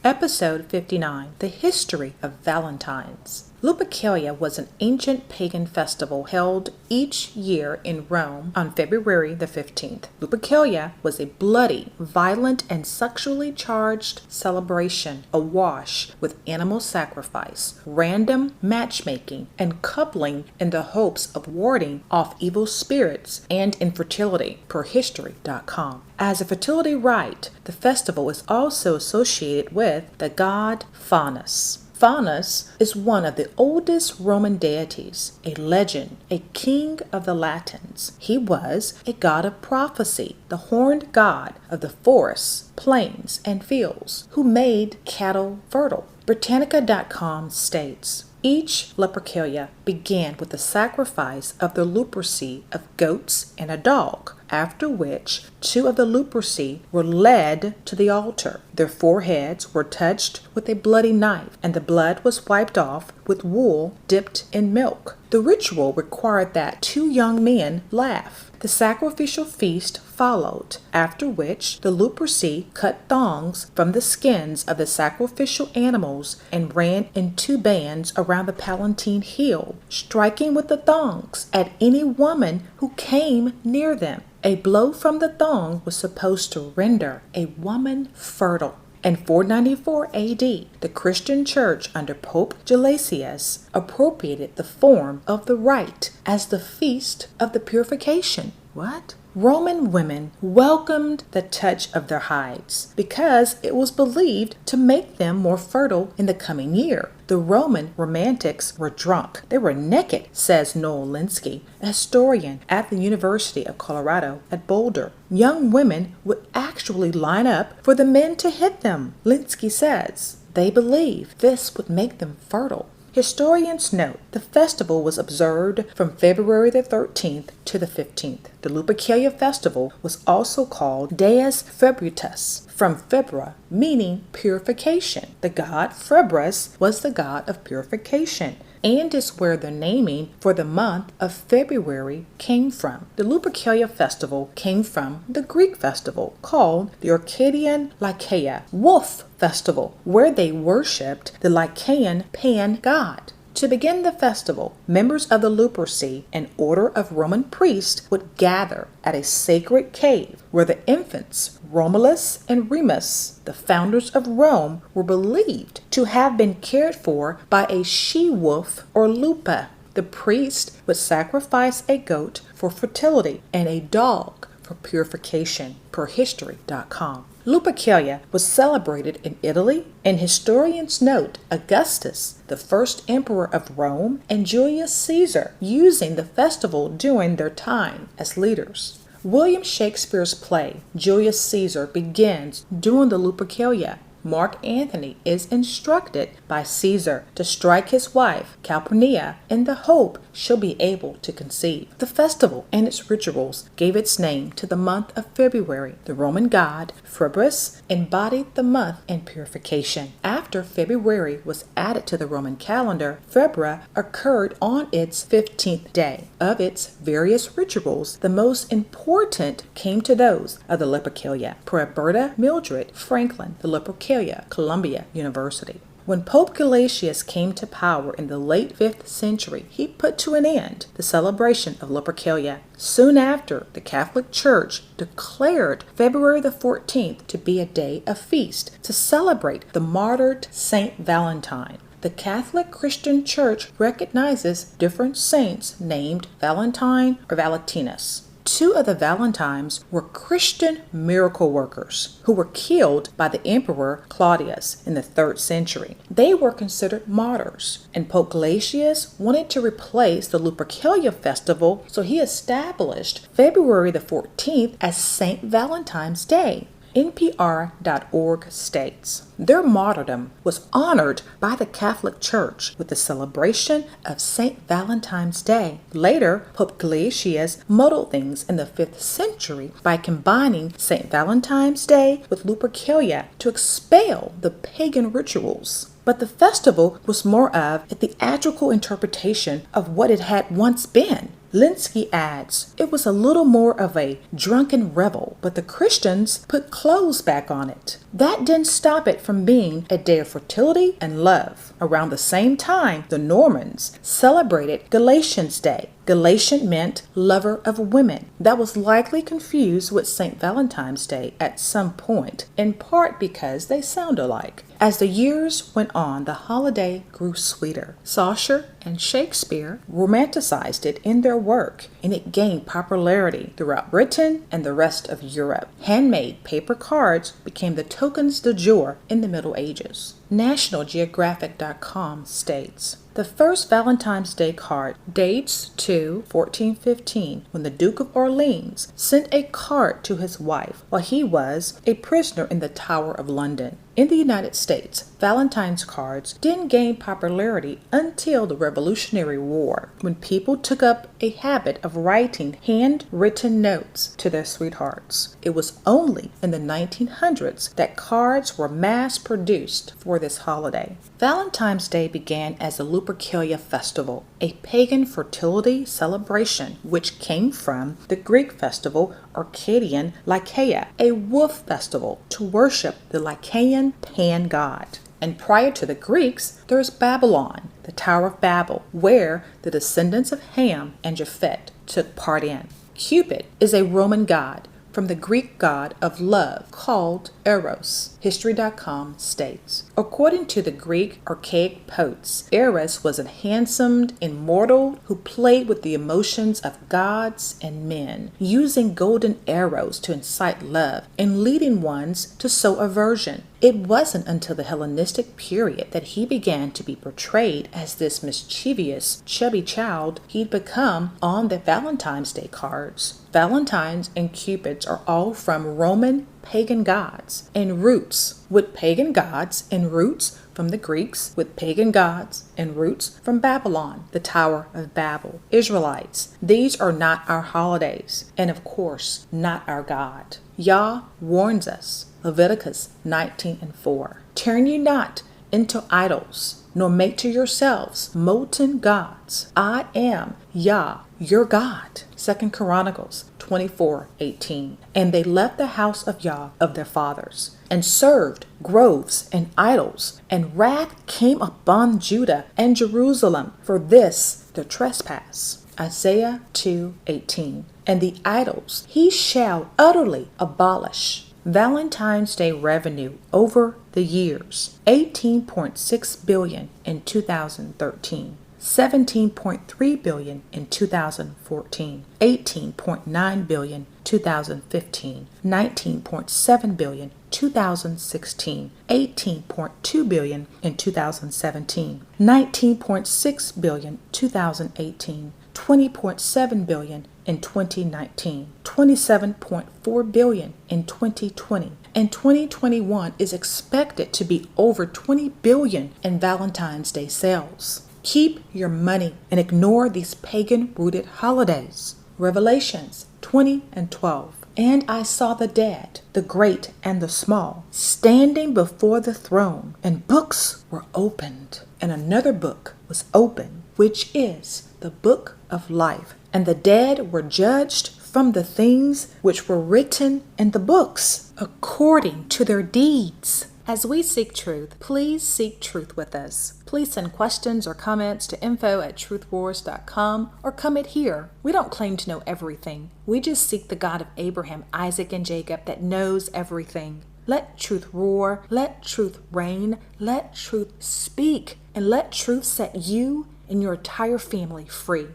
Episode 59, The History of Valentines. Lupercalia was an ancient pagan festival held each year in Rome on February the 15th. Lupercalia was a bloody, violent, and sexually charged celebration awash with animal sacrifice, random matchmaking, and coupling in the hopes of warding off evil spirits and infertility, per history.com. As a fertility rite, the festival is also associated with the god Faunus. Faunus is one of the oldest Roman deities, a legend, a king of the Latins. He was a god of prophecy, the horned god of the forests, plains, and fields, who made cattle fertile. Britannica.com states, each Lupercalia began with the sacrifice of the luperci of goats and a dog, after which 2 of the luperci were led to the altar. Their foreheads were touched with a bloody knife, and the blood was wiped off with wool dipped in milk. The ritual required that 2 young men laugh. The sacrificial feast followed, after which the luperci cut thongs from the skins of the sacrificial animals and ran in 2 bands around the Palatine Hill, striking with the thongs at any woman who came near them. A blow from the thong was supposed to render a woman fertile. In 494 AD, the Christian Church under Pope Gelasius appropriated the form of the rite as the Feast of the Purification. What? Roman women welcomed the touch of their hides because it was believed to make them more fertile in the coming year. The Roman romantics were drunk. They were naked, says Noel Linsky, a historian at the University of Colorado at Boulder. Young women would actually line up for the men to hit them. Linsky says they believed this would make them fertile. Historians note the festival was observed from February the 13th to the 15th. The Lupercalia festival was also called Dies Febritas, from Febra, meaning purification. The god Febras was the god of purification, and is where the naming for the month of February came from. The Lupercalia festival came from the Greek festival called the Arcadian Lycaea Wolf Festival, where they worshipped the Lycaean Pan god. To begin the festival, members of the luperci, an order of Roman priests, would gather at a sacred cave where the infants Romulus and Remus, the founders of Rome, were believed to have been cared for by a she-wolf or lupa. The priest would sacrifice a goat for fertility and a dog for purification, per history.com. Lupercalia was celebrated in Italy, and historians note Augustus, the first emperor of Rome, and Julius Caesar using the festival during their time as leaders. William Shakespeare's play, Julius Caesar, begins during the Lupercalia. Mark Antony is instructed by Caesar to strike his wife, Calpurnia, in the hope she'll be able to conceive. The festival and its rituals gave its name to the month of February. The Roman god Febras embodied the month in purification. After February was added to the Roman calendar, Febra occurred on its 15th day. Of its various rituals, the most important came to those of the Lupercalia, per Alberta Mildred Franklin, the Lupercalia, Columbia University. When Pope Gelasius came to power in the late 5th century, he put to an end the celebration of Lupercalia. Soon after, the Catholic Church declared February the 14th to be a day of feast to celebrate the martyred Saint Valentine. The Catholic Christian Church recognizes different saints named Valentine or Valentinus. 2 of the Valentines were Christian miracle workers who were killed by the Emperor Claudius in the 3rd century. They were considered martyrs, and Pope Gelasius wanted to replace the Lupercalia festival, so he established February the 14th as St. Valentine's Day. NPR.org states, their martyrdom was honored by the Catholic Church with the celebration of St. Valentine's Day. Later, Pope Gelasius muddled things in the 5th century by combining St. Valentine's Day with Lupercalia to expel the pagan rituals. But the festival was more of a theatrical interpretation of what it had once been. Linsky adds, it was a little more of a drunken revel, but the Christians put clothes back on it. That didn't stop it from being a day of fertility and love. Around the same time, the Normans celebrated Galatians Day. Galatian meant lover of women. That was likely confused with St. Valentine's Day at some point, in part because they sound alike. As the years went on, the holiday grew sweeter. Chaucer and Shakespeare romanticized it in their work, and it gained popularity throughout Britain and the rest of Europe. Handmade paper cards became the tokens du jour in the Middle Ages. NationalGeographic.com states, the first Valentine's Day card dates to 1415, when the Duke of Orleans sent a card to his wife while he was a prisoner in the Tower of London. In the United States, Valentine's cards didn't gain popularity until the Revolutionary War, when people took up a habit of writing handwritten notes to their sweethearts. It was only in the 1900s that cards were mass-produced for this holiday. Valentine's Day began as the Lupercalia Festival, a pagan fertility celebration which came from the Greek festival Arcadian Lycaea, a wolf festival to worship the Lycaean pan god. And prior to the Greeks, there's Babylon, the Tower of Babel, where the descendants of Ham and Japhet took part in. Cupid is a Roman god from the Greek god of love called Eros. History.com states, according to the Greek archaic poets, Eros was a handsome immortal who played with the emotions of gods and men, using golden arrows to incite love and leading ones to sow aversion. It wasn't until the Hellenistic period that he began to be portrayed as this mischievous, chubby child he'd become on the Valentine's Day cards. Valentines and Cupids are all from Roman pagan gods and roots, with pagan gods and roots from the Greeks, with pagan gods and roots from Babylon, the Tower of Babel. Israelites, these are not our holidays, and of course, not our God. Yah warns us, Leviticus 19:4, turn ye not into idols, nor make to yourselves molten gods. I am Yah, your God. 2 Chronicles 24:18. And they left the house of Yah of their fathers, and served groves and idols, and wrath came upon Judah and Jerusalem for this their trespass. Isaiah 2:18. And the idols he shall utterly abolish. Valentine's Day revenue over the years, $18.6 billion in 2013. $17.3 billion in 2014, $18.9 billion 2015, $19.7 billion 2016, $18.2 billion in 2017, $19.6 billion 2018, $20.7 billion in 2019, $27.4 billion in 2020, and 2021 is expected to be over $20 billion in Valentine's Day sales. Keep your money and ignore these pagan-rooted holidays. Revelations 20:12. And I saw the dead, the great and the small, standing before the throne, and books were opened. And another book was opened, which is the book of life. And the dead were judged from the things which were written in the books, according to their deeds. As we seek truth, please seek truth with us. Please send questions or comments to info@truthwars.com or comment here. We don't claim to know everything. We just seek the God of Abraham, Isaac, and Jacob that knows everything. Let truth roar, let truth reign, let truth speak, and let truth set you and your entire family free.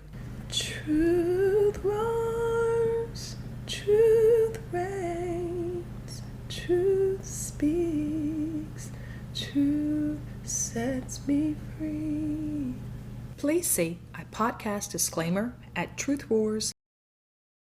Truth roars, truth reigns, truth speaks, truth sets me free. Please see a podcast disclaimer at truthwars.com.